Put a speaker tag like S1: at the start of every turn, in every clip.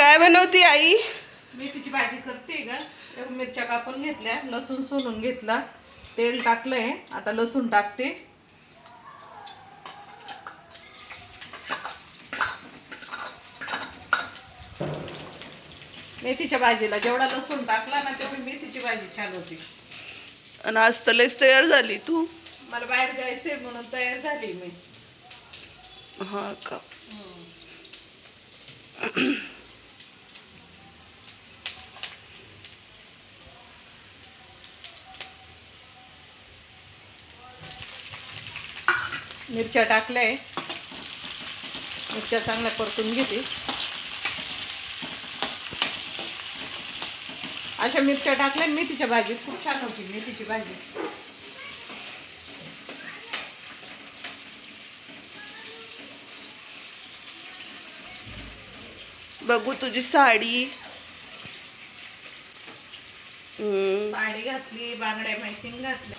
S1: काय बनवती आई?
S2: मेथीची भाजी करते का? मिरच्या कापून घेतल्या, लसूण सोलून घेतला, तेल टाकलंय, आता लसूण टाकते. मेथीच्या भाजीला जेवढा लसूण टाकला ना तेवढी मेथीची भाजी छान होती.
S1: आणि आज तर लयच तयार झाली तू.
S2: मला बाहेर जायचंय म्हणून तयार झाली मी.
S1: हा का?
S2: मिरच्या टाकल्या, मिरच्या चांगल्या परतून घेते. अशा मिरच्या टाकल्या मेथीच्या भाजीत खूप छान होती मेथीची भाजी.
S1: बघू तुझी साडी.
S2: साडी घातली, बांगड्या मॅचिंग घातल्या.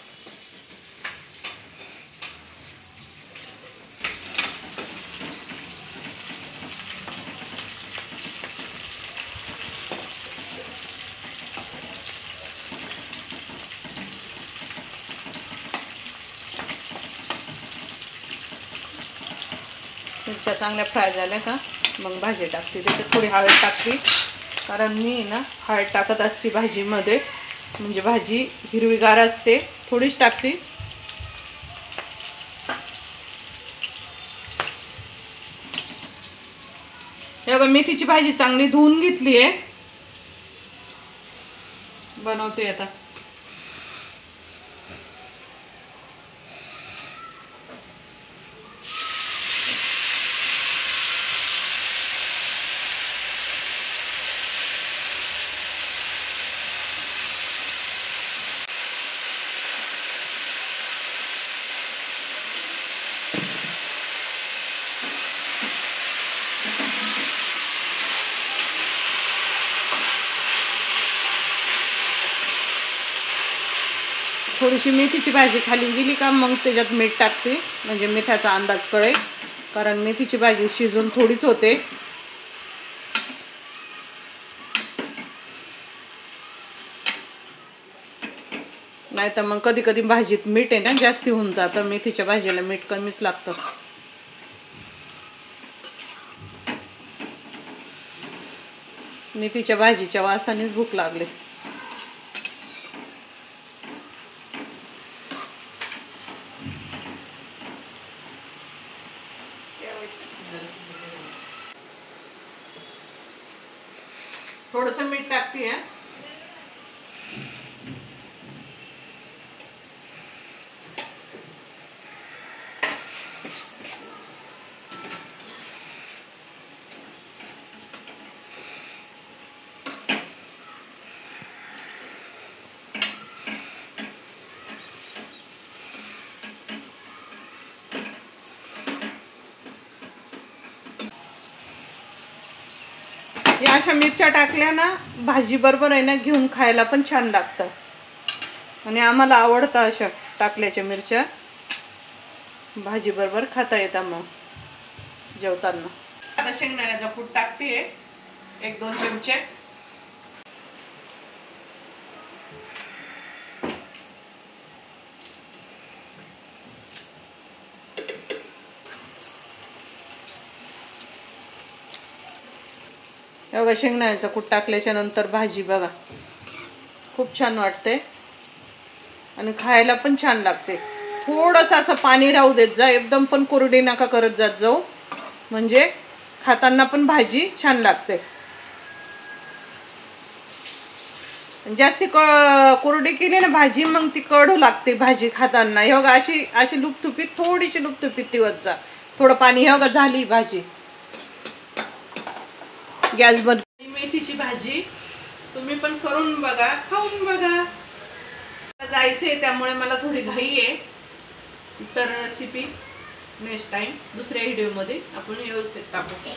S2: मिरच्या चांगल्या फ्राय झाल्या का मग भाजी टाकते. त्याच्यात थोडी हळद टाकते, कारण मी ना हळद टाकत असते भाजीमध्ये, म्हणजे भाजी हिरवीगार असते. थोडीच टाकते. हे बघा मेथीची भाजी चांगली धुवून घेतली आहे, बनवते आता. थोडीशी मेथीची भाजी खाली गेली का मग त्याच्यात मीठ टाकते, म्हणजे मिठाचा अंदाज कळेल, कारण मेथीची भाजी शिजून थोडीच होते. नाही तर मग कधी कधी भाजीत मीठ आहे ना जास्ती होऊन जातं. मेथीच्या भाजीला मीठ कमीच लागतं. मेथीच्या भाजीच्या वासानेच भूक लागली. थोडस मीठ टाकते. या अशा मिरच्या टाकल्या ना भाजी बरोबर आहे ना घेऊन खायला पण छान लागतं, आणि आम्हाला आवडतं अशा टाकल्याच्या मिरच्या. भाजी बरोबर खाता येतात मग जेवताना. आता शेंगदाण्याचा कूट टाकते 1-2 चमचे. बघा शेंगदाण्याचा कूट टाकल्याच्या नंतर भाजी बघा खूप छान वाटते आणि खायला पण छान लागते. थोडंसं असं पाणी राहू देत जा, एकदम पण कोरडी नका करत जात जाऊ, म्हणजे खाताना पण भाजी छान लागते. जास्ती कोरडी केली ना भाजी मग ती कडू लागते भाजी खाताना. हे बघा अशी लुपथुपीत, थोडीशी लुपथुपीत ठेवत जा. थोडं पाणी. हे बघा झाली भाजी. गॅस बंद. मेथीची भाजी तुम्ही पण करून बघा, खाऊन बघा. जायचंय त्यामुळे मला थोडी घाई आहे. तर रेसिपी नेक्स्ट टाइम दुसऱ्या व्हिडिओमध्ये आपण व्यवस्थित टाकू.